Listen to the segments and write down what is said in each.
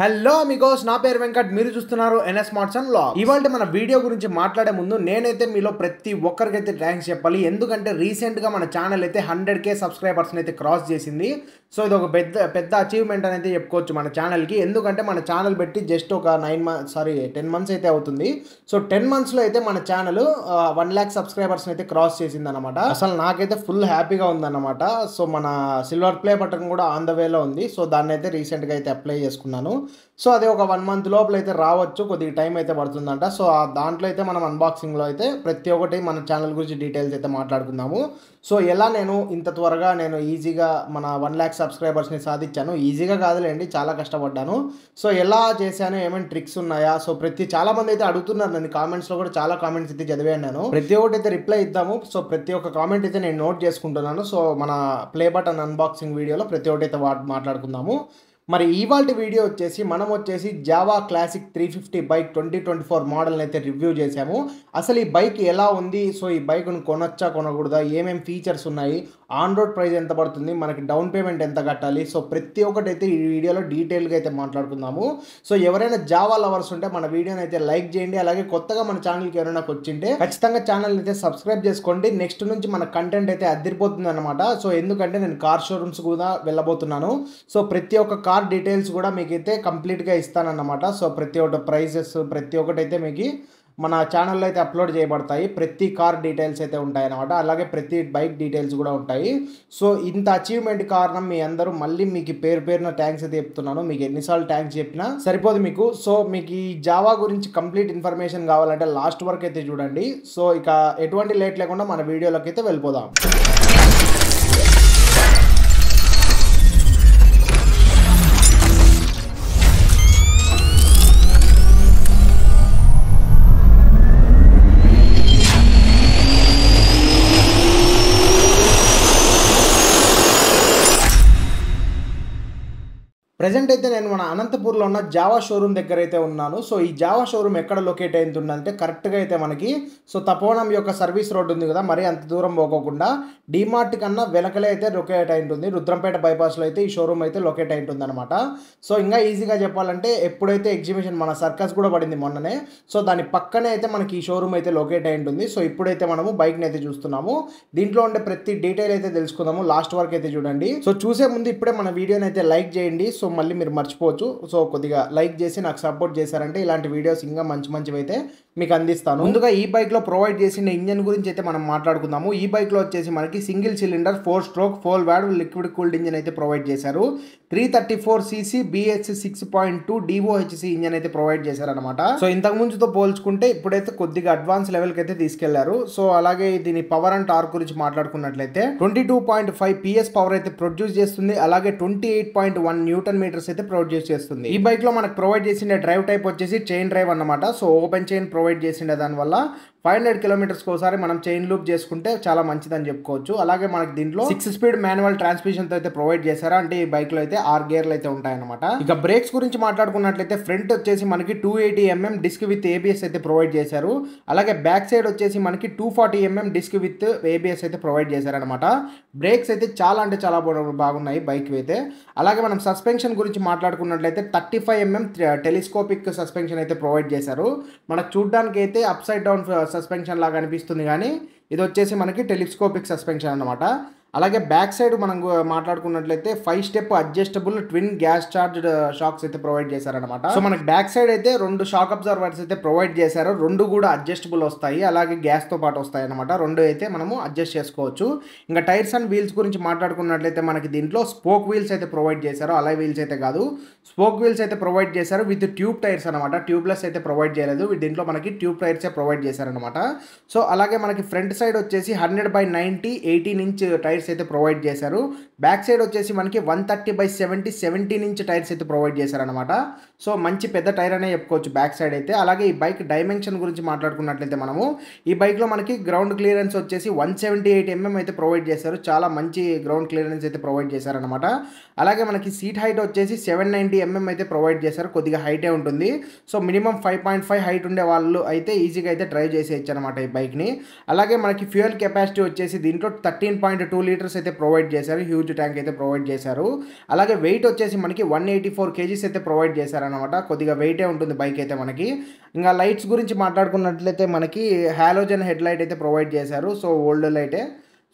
Hello Amigos, నా పేరు వెంకట్. మీరు చూస్తున్నారు ఎన్ఎస్ స్మార్ట్స్ అండ్ వ్లాగ్స్. ఇవాళ మన వీడియో గురించి మాట్లాడే ముందు నేనైతే మీలో ప్రతి ఒక్కరికైతే థ్యాంక్స్ చెప్పాలి. ఎందుకంటే రీసెంట్గా మన ఛానల్ అయితే 100K సబ్స్క్రైబర్స్ని అయితే క్రాస్ చేసింది. సో ఇది ఒక పెద్ద అచీవ్మెంట్ అని అయితే చెప్పుకోవచ్చు మన ఛానల్కి. ఎందుకంటే మన ఛానల్ పెట్టి జస్ట్ ఒక 10 మంత్స్ అయితే అవుతుంది. సో 10 మంత్స్లో అయితే మన ఛానల్ 1 lakh సబ్స్క్రైబర్స్ని అయితే క్రాస్ చేసింది అనమాట. అసలు నాకైతే ఫుల్ హ్యాపీగా ఉందన్నమాట. సో మన సిల్వర్ ప్లే బటన్ కూడా ఆన్ ద వేలో ఉంది. సో దాన్ని అయితే రీసెంట్గా అయితే అప్లై చేసుకున్నాను. సో అదే ఒక 1 month లోపల అయితే రావచ్చు, కొద్దిగా టైం అయితే పడుతుందంట. సో దాంట్లో అయితే మనం అన్బాక్సింగ్లో అయితే ప్రతి ఒక్కటి మన ఛానల్ గురించి డీటెయిల్స్ అయితే మాట్లాడుకుందాము. సో ఎలా నేను ఇంత త్వరగా ఈజీగా మన 1 lakh సబ్స్క్రైబర్స్ని సాధించాను. ఈజీగా కాదులేండి, చాలా కష్టపడ్డాను. సో ఎలా చేశాను, ఏమైనా ట్రిక్స్ ఉన్నాయా? సో చాలామంది అయితే అడుగుతున్నారు నన్ను కామెంట్స్లో కూడా. చాలా కామెంట్స్ అయితే చదివాను నేను. ప్రతి ఒక్కటి అయితే రిప్లై ఇద్దాము. సో ప్రతి ఒక్క కామెంట్ అయితే నేను నోట్ చేసుకుంటున్నాను. సో మన ప్లే బటన్ అన్బాక్సింగ్ వీడియోలో ప్రతి ఒక్కటి అయితే మాట్లాడుకుందాము. మరి ఇవాల్టి వీడియో వచ్చేసి జావా క్లాసిక్ 350 బైక్ 2024 మోడల్ని అయితే రివ్యూ చేసాము. అసలు ఈ బైక్ ఎలా ఉంది, సో ఈ బైక్ను కొనొచ్చా కొనకూడదా, ఏమేమి ఫీచర్స్ ఉన్నాయి, ఆన్ రోడ్ ప్రైస్ ఎంత పడుతుంది, మనకి డౌన్ పేమెంట్ ఎంత కట్టాలి, సో ప్రతి ఒక్కటి అయితే ఈ వీడియోలో డీటెయిల్గా అయితే మాట్లాడుకుందాము. సో ఎవరైనా జావా లవర్స్ ఉంటే మన వీడియోని అయితే లైక్ చేయండి. అలాగే కొత్తగా మన ఛానల్కి ఎవరైనా వచ్చింటే ఖచ్చితంగా ఛానల్ని అయితే సబ్స్క్రైబ్ చేసుకోండి. నెక్స్ట్ నుంచి మన కంటెంట్ అయితే అదిరిపోతుంది అనమాట. సో ఎందుకంటే నేను కార్ షోరూమ్స్ కూడా వెళ్ళబోతున్నాను. సో ప్రతి ఒక్క కార్ డీటెయిల్స్ కూడా మీకు అయితే కంప్లీట్గా ఇస్తానన్నమాట. సో ప్రతి ఒక్క ప్రైజెస్ ప్రతి ఒక్కటి అయితే మీకు మన ఛానల్లో అయితే అప్లోడ్ చేయబడతాయి. ప్రతి కార్ డీటెయిల్స్ అయితే ఉంటాయి అన్నమాట. అలాగే ప్రతి బైక్ డీటెయిల్స్ కూడా ఉంటాయి. సో ఇంత అచీవ్మెంట్ కారణం మీ అందరూ మళ్ళీ మీకు పేరున థ్యాంక్స్ అయితే చెప్తున్నాను. మీకు ఎన్నిసార్లు థ్యాంక్స్ చెప్పినా సరిపోదు మీకు. సో మీకు ఈ జావా గురించి కంప్లీట్ ఇన్ఫర్మేషన్ కావాలంటే లాస్ట్ వరకు అయితే చూడండి. సో ఇక ఎటువంటి లేట్ లేకుండా మన వీడియోలోకి అయితే వెళ్ళిపోదాం. ప్రజెంట్ అయితే నేను మన అనంతపూర్లో ఉన్న జావా షోరూమ్ దగ్గర అయితే ఉన్నాను. సో ఈ జావా షోరూమ్ ఎక్కడ లొకేట్ అయిందంటే కరెక్ట్గా అయితే మనకి తపోవనం యొక్క సర్వీస్ రోడ్ ఉంది కదా, మరి అంత దూరం పోకోకుండా డిమార్ట్ కన్నా వెనకలే అయితే లొకేట్ అయి ఉంటుంది. రుద్రంపేట బైపాస్లో అయితే ఈ షోరూమ్ అయితే లొకేట్ అయి ఉంటుంది అనమాట. సో ఇంకా ఈజీగా చెప్పాలంటే ఎప్పుడైతే ఎగ్జిబిషన్ మన సర్కస్ కూడా పడింది మొన్ననే, సో దాని పక్కనే అయితే మనకి ఈ షోరూమ్ అయితే లొకేట్ అయి ఉంటుంది. సో ఇప్పుడైతే మనము బైక్ని అయితే చూస్తున్నాము. దీంట్లో ఉండే ప్రతి డీటెయిల్ అయితే తెలుసుకుందాము. లాస్ట్ వరకు అయితే చూడండి. సో చూసే ముందు ఇప్పుడే మన వీడియోని అయితే లైక్ చేయండి. సో మళ్ళీ మీరు మర్చిపోవచ్చు. సో కొద్దిగా లైక్ చేసి నాకు సపోర్ట్ చేశారంటే ఇలాంటి వీడియోస్ ఇంకా మంచివి అయితే మీకు అందిస్తాను. ముందుగా ఈ బైక్లో ప్రొవైడ్ చేసిన ఇంజన్ గురించి అయితే మనం మాట్లాడుకుందాము. ఈ బైక్లో వచ్చేసి మనకి single cylinder 4-stroke 4 valve liquid cooled engine అయితే ప్రొవైడ్ చేశారు. 334cc BS 6.2 DOHC ఇంజన్ అయితే ప్రొవైడ్ చేశారనమాట. సో ఇంతకు ముందుతో పోల్చుకుంటే ఇప్పుడైతే కొద్దిగా అడ్వాన్స్ లెవెల్కి అయితే తీసుకెళ్లారు. సో అలాగే దీని పవర్ అండ్ టార్క్ గురించి మాట్లాడుకున్నట్లయితే 22.5 PS పవర్ అయితే ప్రొడ్యూస్ చేస్తుంది. అలాగే 28.1 Nm అయితే ప్రొడ్యూస్ చేస్తుంది. ఈ బైక్ లో మనకు ప్రొవైడ్ చేసిన డ్రైవ్ టైప్ వచ్చేసి చైన్ డ్రైవ్ అన్నమాట. సో ఓపెన్ చైన్ ప్రొవైడ్ చేసిండే దానివల్ల 500 kilometers ఒకసారి మనం చైన్ లూప్ చేసుకుంటే చాలా మంచిదని చెప్పుకోవచ్చు. అలాగే మనకి దీంట్లో 6 speed మాన్యువల్ ట్రాన్స్మిషన్ తో అయితే ప్రొవైడ్ చేశారు. అంటే ఈ బైక్ లో అయితే 6 గేర్లు అయితే ఉంటాయన్నమాట. ఇక బ్రేక్స్ గురించి మాట్లాడుకున్నట్లయితే ఫ్రంట్ వచ్చేసి మనకి 280mm డిస్క్ విత్ ABS అయితే ప్రొవైడ్ చేశారు. అలాగే బ్యాక్ సైడ్ వచ్చేసి మనకి 240mm డిస్క్ విత్ ABS అయితే ప్రొవైడ్ చేశారనమాట. బ్రేక్స్ అయితే చాలా బాగున్నాయి బైక్ అయితే. అలాగే మనం సస్పెన్షన్ గురించి మాట్లాడుకున్నట్లయితే 35mm టెలిస్కోపిక్ సస్పెన్షన్ అయితే ప్రొవైడ్ చేశారు. మనకు చూడడానికి అయితే అప్ సైడ్ డౌన్ సస్పెన్షన్ లాగా అనిపిస్తుంది, కానీ ఇది వచ్చేసి మనకి టెలిస్కోపిక్ సస్పెన్షన్ అన్నమాట. అలాగే బ్యాక్ సైడ్ మనం మాట్లాడుకున్నట్లయితే 5 step adjustable twin gas charged shocks అయితే ప్రొవైడ్ చేశారనమాట. సో మనకి బ్యాక్ సైడ్ అయితే 2 షాక్ అబ్జర్వర్స్ అయితే ప్రొవైడ్ చేశారు. 2 కూడా అడ్జస్టబుల్ వస్తాయి, అలాగే గ్యాస్ తో పాటు వస్తాయి అనమాట. 2 అయితే మనము అడ్జస్ట్ చేసుకోవచ్చు. ఇంకా టైర్స్ అండ్ వీల్స్ గురించి మాట్లాడుకున్నట్లయితే మనకి దీంట్లో స్పోక్ వీల్స్ అయితే ప్రొవైడ్ చేశారు. అలై వీల్స్ అయితే కాదు, స్పోక్ వీల్స్ అయితే ప్రొవైడ్ చేశారు విత్ ట్యూబ్ టైర్స్ అనమాట. ట్యూబ్లెస్ అయితే ప్రొవైడ్ చేయలేదు. దీంట్లో మనకి ట్యూబ్ టైర్స్ ప్రొవైడ్ చేశారనమాట. సో అలాగే మనకి ఫ్రంట్ సైడ్ వచ్చేసి 100/90 18-inch టైర్స్ అయితే ప్రొవైడ్ చేశారు. బ్యాక్ సైడ్ వచ్చేసి మనకి 130/70 17-inch టైర్స్ అయితే ప్రొవైడ్ చేశారనమాట. సో మంచి పెద్ద టైర్ అనే చెప్పుకోవచ్చు బ్యాక్ సైడ్ అయితే. అలాగే ఈ బైక్ డైమెన్షన్ గురించి మాట్లాడుకున్నట్లయితే మనము ఈ బైక్లో మనకి గ్రౌండ్ క్లియరెన్స్ వచ్చేసి 178mm అయితే ప్రొవైడ్ చేశారు. చాలా మంచి గ్రౌండ్ క్లియరెన్స్ అయితే ప్రొవైడ్ చేశారనమాట. అలాగే మనకి సీట్ హైట్ వచ్చేసి 790mm అయితే ప్రొవైడ్ చేశారు. కొద్దిగా హైటే ఉంటుంది. సో మినిమం 5.5 హైట్ ఉండే వాళ్ళు అయితే ఈజీగా అయితే డ్రైవ్ చేసేయచ్చు అనమాట ఈ బైక్ని. అలాగే మనకి ఫ్యూయల్ కెపాసిటీ వచ్చేసి దీంట్లో 13.2 liters అయితే ప్రొవైడ్ చేశారు. హ్యూజ్ హ్యూజ్ ట్యాంక్ అయితే ప్రొవైడ్ చేశారు. అలాగే వెయిట్ వచ్చేసి మనకి 184 కేజీస్ అయితే ప్రొవైడ్ చేశారనమాట. కొద్దిగా వెయిటే ఉంటుంది బైక్ అయితే మనకి. ఇంకా లైట్స్ గురించి మాట్లాడుకున్నట్లయితే మనకి హాలోజన్ హెడ్ లైట్ అయితే ప్రొవైడ్ చేశారు. సో ఓల్డ్ లైటే.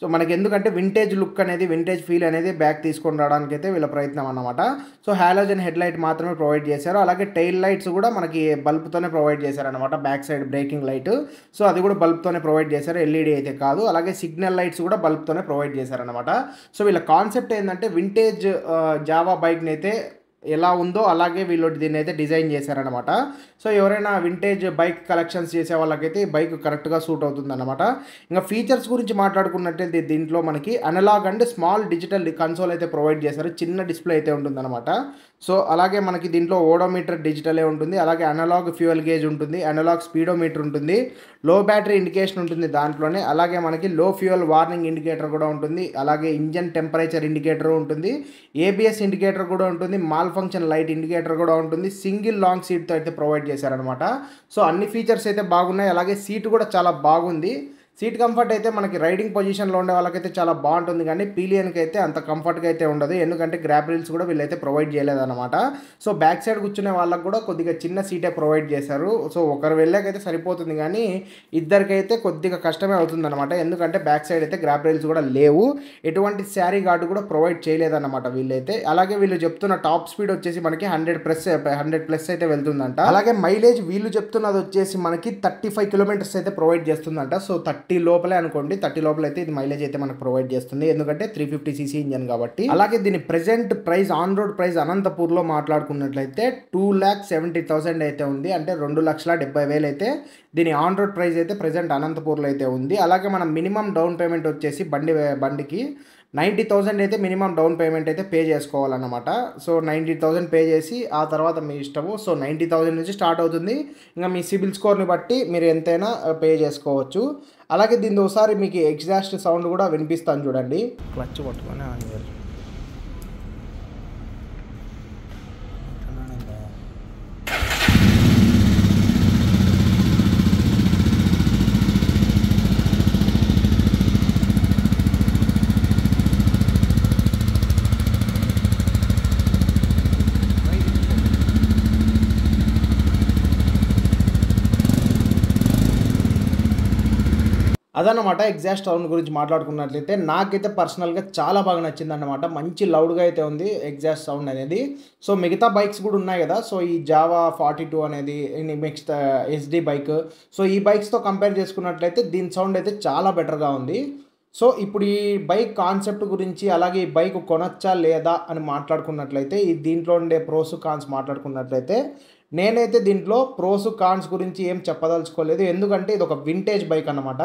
సో మనకి ఎందుకంటే వింటేజ్ లుక్ అనేది, వింటేజ్ ఫీల్ అనేది బ్యాక్ తీసుకొని రావడానికి అయితే వీళ్ళ ప్రయత్నం అన్నమాట. సో హాలోజన్ హెడ్ లైట్ మాత్రమే ప్రొవైడ్ చేశారు. అలాగే టైల్ లైట్స్ కూడా మనకి బల్బ్తోనే ప్రొవైడ్ చేశారనమాట. Back side braking light, so అది కూడా బల్బ్తోనే ప్రొవైడ్ చేశారు, ఎల్ఈడి అయితే కాదు. అలాగే సిగ్నల్ లైట్స్ కూడా బల్బ్తోనే ప్రొవైడ్ చేశారనమాట. సో వీళ్ళ కాన్సెప్ట్ ఏంటంటే వింటేజ్ జావా బైక్ని అయితే ఎలా ఉందో అలాగే వీళ్ళు దీన్ని అయితే డిజైన్ చేశారనమాట. సో ఎవరైనా వింటేజ్ బైక్ కలెక్షన్స్ చేసే వాళ్ళకైతే ఈ బైక్ కరెక్ట్గా సూట్ అవుతుందన్నమాట. ఇంకా ఫీచర్స్ గురించి మాట్లాడుకున్నట్లయితే దీంట్లో మనకి analog and small digital console అయితే ప్రొవైడ్ చేశారు. చిన్న డిస్ప్లే అయితే ఉంటుందన్నమాట. సో అలాగే మనకి దీంట్లో ఓడోమీటర్ డిజిటలే ఉంటుంది. అలాగే అనలాగ్ ఫ్యూయల్ గేజ్ ఉంటుంది, అనలాగ్ స్పీడోమీటర్ ఉంటుంది, లో బ్యాటరీ ఇండికేషన్ ఉంటుంది దాంట్లోనే. అలాగే మనకి లో ఫ్యూయల్ వార్నింగ్ ఇండికేటర్ కూడా ఉంటుంది. అలాగే ఇంజన్ టెంపరేచర్ ఇండికేటర్ ఉంటుంది, ఏబిఎస్ ఇండికేటర్ కూడా ఉంటుంది, మాల్ ఫంక్షన్ లైట్ ఇండికేటర్ కూడా ఉంటుంది. సింగిల్ లాంగ్ సీట్తో అయితే ప్రొవైడ్ చేశారనమాట. సో అన్ని ఫీచర్స్ అయితే బాగున్నాయి. అలాగే సీట్ కూడా చాలా బాగుంది. సీట్ కంఫర్ట్ అయితే మనకి రైడింగ్ పొజిషన్లో ఉండే వాళ్ళకైతే చాలా బాగుంటుంది, కానీ పీలియన్కి అయితే అంత కంఫర్ట్గా అయితే ఉండదు. ఎందుకంటే గ్రాబ్ రీల్స్ కూడా వీళ్ళైతే ప్రొవైడ్ చేయలేదన్నమాట. సో బ్యాక్ సైడ్ కూర్చునే వాళ్ళకి కూడా కొద్దిగా చిన్న సీటే ప్రొవైడ్ చేశారు. సో ఒకరు వెళ్ళాకైతే సరిపోతుంది, కానీ ఇద్దరికైతే కొద్దిగా కష్టమే అవుతుందన్నమాట. ఎందుకంటే బ్యాక్ సైడ్ అయితే గ్రాబ్ రీల్స్ కూడా లేవు, ఎటువంటి శారీ గార్డు కూడా ప్రొవైడ్ చేయలేదన్నమాట వీళ్ళైతే. అలాగే వీళ్ళు చెప్తున్న టాప్ స్పీడ్ వచ్చేసి మనకి 100+ అయితే వెళ్తుందంట. అలాగే మైలేజ్ వీళ్ళు చెప్తున్నది వచ్చేసి మనకి 35 కిలోమీటర్స్ అయితే ప్రొవైడ్ చేస్తుందంట. సో 30 లోపలే అనుకోండి, 30 లోపల అయితే ఇది మైలేజ్ అయితే మనకు ప్రొవైడ్ చేస్తుంది, ఎందుకంటే 350cc ఇంజన్ కాబట్టి. అలాగే దీని present price, on road price అనంతపూర్లో మాట్లాడుకున్నట్లయితే 2,70,000 అయితే ఉంది. అంటే 2,70,000 అయితే దీని ఆన్ రోడ్ ప్రైస్ అయితే ప్రెజెంట్ అనంతపూర్లో అయితే ఉంది. అలాగే మనం మినిమం డౌన్ పేమెంట్ వచ్చేసి బండికి 90,000 అయితే మినిమం డౌన్ పేమెంట్ అయితే పే చేసుకోవాలన్నమాట. సో 90,000 పే చేసి ఆ తర్వాత మీ ఇష్టము. సో 90,000 నుంచి స్టార్ట్ అవుతుంది. ఇంకా మీ సిబిల్ స్కోర్ని బట్టి మీరు ఎంతైనా పే చేసుకోవచ్చు. అలాగే దీని ఒకసారి మీకు ఎగ్జాస్ట్ సౌండ్ కూడా వినిపిస్తాను చూడండి. క్లచ్ పట్టుకొని ఆన్ చేయాలి. అదనమాట ఎగ్జాస్ట్ సౌండ్ గురించి మాట్లాడుకున్నట్లయితే నాకైతే పర్సనల్గా చాలా బాగా నచ్చిందన్నమాట. మంచి లౌడ్గా అయితే ఉంది ఎగ్జాస్ట్ సౌండ్ అనేది. సో మిగతా బైక్స్ కూడా ఉన్నాయి కదా, సో ఈ జావా 42 అనేది నెక్స్ట్ ఎస్డి బైక్, సో ఈ బైక్స్తో కంపేర్ చేసుకున్నట్లయితే దీని సౌండ్ అయితే చాలా బెటర్గా ఉంది. సో ఇప్పుడు ఈ బైక్ కాన్సెప్ట్ గురించి, అలాగే ఈ బైక్ కొనొచ్చా లేదా అని మాట్లాడుకున్నట్లయితే, ఈ దీంట్లో ఉండే ప్రోస్ కాన్స్ మాట్లాడుకున్నట్లయితే, నేనైతే దీంట్లో ప్రోస్ కాన్స్ గురించి ఏం చెప్పదలుచుకోలేదు. ఎందుకంటే ఇది ఒక వింటేజ్ బైక్ అన్నమాట.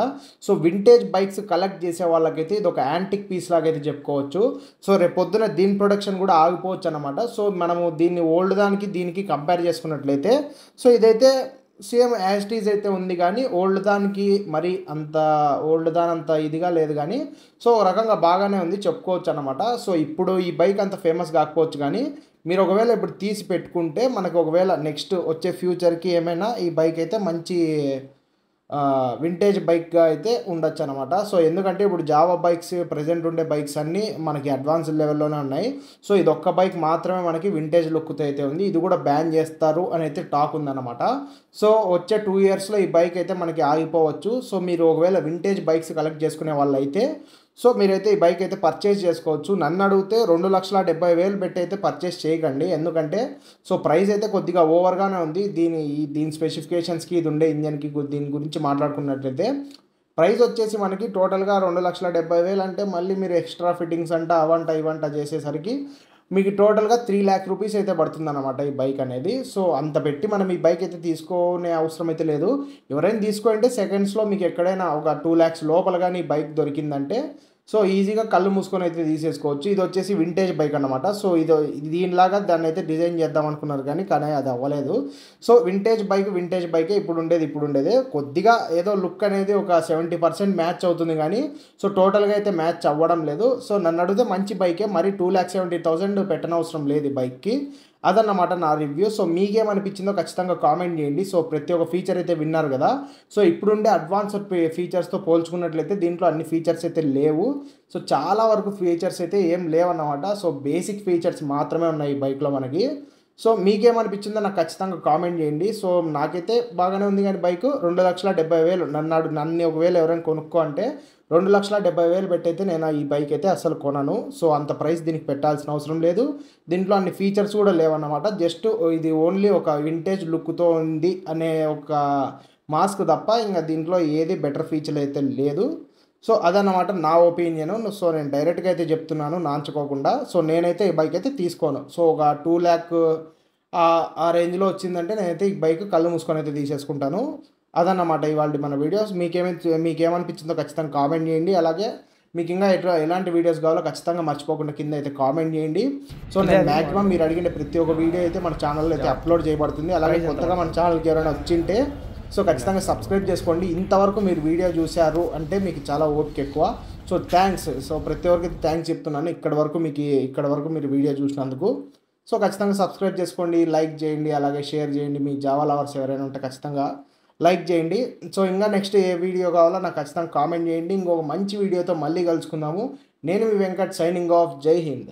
సో వింటేజ్ బైక్స్ కలెక్ట్ చేసే వాళ్ళకైతే ఇది ఒక యాంటిక్ పీస్ లాగా అయితే చెప్పుకోవచ్చు. సో రేపు పొద్దున దీని ప్రొడక్షన్ కూడా ఆగిపోవచ్చు అనమాట. సో మనము దీన్ని ఓల్డ్ దానికి దీనికి కంపేర్ చేసుకున్నట్లయితే, సో ఇదైతే సేమ్ యాజ్ టీజ్ అయితే ఉంది, కానీ ఓల్డ్ దానికి మరి అంత అంత ఇదిగా లేదు, కానీ సో ఒక రకంగా బాగానే ఉంది చెప్పుకోవచ్చు అనమాట. సో ఇప్పుడు ఈ బైక్ అంత ఫేమస్ కాకపోవచ్చు, కానీ మీరు ఒకవేళ ఇప్పుడు తీసి పెట్టుకుంటే మనకు ఒకవేళ నెక్స్ట్ వచ్చే ఫ్యూచర్కి ఏమైనా ఈ బైక్ అయితే మంచి వింటేజ్ బైక్గా అయితే ఉండొచ్చు అనమాట. సో ఎందుకంటే ఇప్పుడు జావా బైక్స్ ప్రజెంట్ ఉండే బైక్స్ అన్నీ మనకి అడ్వాన్స్ లెవెల్లోనే ఉన్నాయి. సో ఇది ఒక్క బైక్ మాత్రమే మనకి వింటేజ్ లుక్తో అయితే ఉంది. ఇది కూడా బ్యాన్ చేస్తారు అని అయితే టాక్ ఉందన్నమాట. సో వచ్చే 2 ఇయర్స్లో ఈ బైక్ అయితే మనకి ఆగిపోవచ్చు. సో మీరు ఒకవేళ వింటేజ్ బైక్స్ కలెక్ట్ చేసుకునే వాళ్ళు అయితే సో మీరైతే ఈ బైక్ అయితే పర్చేస్ చేసుకోవచ్చు. నన్ను అడిగితే 2,70,000 పెట్టి అయితే పర్చేస్ చేయకండి, ఎందుకంటే సో ప్రైస్ అయితే కొద్దిగా ఓవర్గానే ఉంది. దీని స్పెసిఫికేషన్స్కి, ఇది ఉండే ఇంజన్కి, దీని గురించి మాట్లాడుకున్నట్లయితే ప్రైస్ వచ్చేసి మనకి టోటల్గా 2,70,000 అంటే మళ్ళీ మీరు ఎక్స్ట్రా ఫిట్టింగ్స్ అంట అవంట ఇవంట చేసేసరికి మీకు టోటల్గా 3,00,000 రూపీస్ అయితే పడుతుందన్నమాట ఈ బైక్ అనేది. సో అంత పెట్టి మనం ఈ బైక్ అయితే తీసుకునే అవసరం అయితే లేదు. ఎవరైనా తీసుకోంటే సెకండ్స్లో మీకు ఎక్కడైనా ఒక 2,00,000 లోపల కానీ ఈ బైక్ దొరికిందంటే సో ఈజీగా కళ్ళు మూసుకొని అయితే తీసేసుకోవచ్చు. ఇది వచ్చేసి వింటేజ్ బైక్ అన్నమాట. సో దీనిలాగా దాన్ని అయితే డిజైన్ చేద్దాం అనుకున్నారు, కానీ అది అవ్వలేదు. సో వింటేజ్ బైకే ఇప్పుడు ఉండేదే కొద్దిగా ఏదో లుక్ అనేది ఒక 70% మ్యాచ్ అవుతుంది, కానీ సో టోటల్గా అయితే మ్యాచ్ అవ్వడం లేదు. సో నన్ను అడిగితే మంచి బైకే, మరి 2,70,000 పెట్టనవసరం లేదు ఈ బైక్కి. అదన్నమాట నా రివ్యూ. సో మీకేమనిపించిందో ఖచ్చితంగా కామెంట్ చేయండి. సో ప్రతి ఒక్క ఫీచర్ అయితే విన్నారు కదా. సో ఇప్పుడుండే అడ్వాన్స్డ్ ఫీచర్స్తో పోల్చుకున్నట్లయితే దీంట్లో అన్ని ఫీచర్స్ అయితే లేవు. సో చాలా వరకు ఫీచర్స్ అయితే ఏం లేవన్నమాట. సో బేసిక్ ఫీచర్స్ మాత్రమే ఉన్నాయి ఈ బైక్లో మనకి. సో మీకేమనిపించిందో నాకు ఖచ్చితంగా కామెంట్ చేయండి. సో నాకైతే బాగానే ఉంది కానీ బైకు 2,70,000 నన్ను ఒకవేళ ఎవరైనా కొనుక్కో అంటే 2,70,000 పెట్టయితే నేను ఈ బైక్ అయితే అసలు కొనను. సో అంత ప్రైస్ దీనికి పెట్టాల్సిన అవసరం లేదు. దీంట్లో అన్ని ఫీచర్స్ కూడా లేవన్నమాట. జస్ట్ ఇది ఓన్లీ ఒక వింటేజ్ లుక్తో ఉంది అనే ఒక మాస్క్ తప్ప ఇంకా దీంట్లో ఏది బెటర్ ఫీచర్ అయితే లేదు. సో అదన్నమాట నా ఒపీనియను. సో నేను డైరెక్ట్గా అయితే చెప్తున్నాను నాంచుకోకుండా. సో నేనైతే ఈ బైక్ అయితే తీసుకోను. సో ఒక 2 lakh ఆ రేంజ్లో వచ్చిందంటే నేనైతే ఈ బైక్ కళ్ళు మూసుకొని అయితే తీసేసుకుంటాను. అదన్నమాట ఇవాళ మన వీడియోస్. మీకేమనిపించిందో ఖచ్చితంగా కామెంట్ చేయండి. అలాగే మీకు ఇంకా ఎలాంటి వీడియోస్ కావాలో ఖచ్చితంగా మర్చిపోకుండా కింద అయితే కామెంట్ చేయండి. సో నేను మ్యాక్సిమం మీరు అడిగిన ప్రతి ఒక్క వీడియో అయితే మన ఛానల్లో అయితే అప్లోడ్ చేయబడుతుంది. అలాగే కొత్తగా మన ఛానల్కి ఎవరైనా వచ్చింటే సో ఖచ్చితంగా సబ్స్క్రైబ్ చేసుకోండి. ఇంతవరకు మీరు వీడియో చూశారు అంటే మీకు చాలా ఓపిక ఎక్కువ. So thanks. సో ప్రతి ఒక్కరికి థ్యాంక్స్ చెప్తున్నాను ఇక్కడ వరకు మీరు వీడియో చూసినందుకు. సో ఖచ్చితంగా సబ్స్క్రైబ్ చేసుకోండి, లైక్ చేయండి, అలాగే షేర్ చేయండి. మీ జావా లవర్స్ ఎవరైనా ఉంటే ఖచ్చితంగా లైక్ చేయండి. సో ఇంకా నెక్స్ట్ ఏ వీడియో కావాలో నాకు ఖచ్చితంగా కామెంట్ చేయండి. ఇంకొక మంచి వీడియోతో మళ్ళీ కలుసుకుందాము. నేను మీ వెంకట్ సైనింగ్ ఆఫ్. జై హింద్.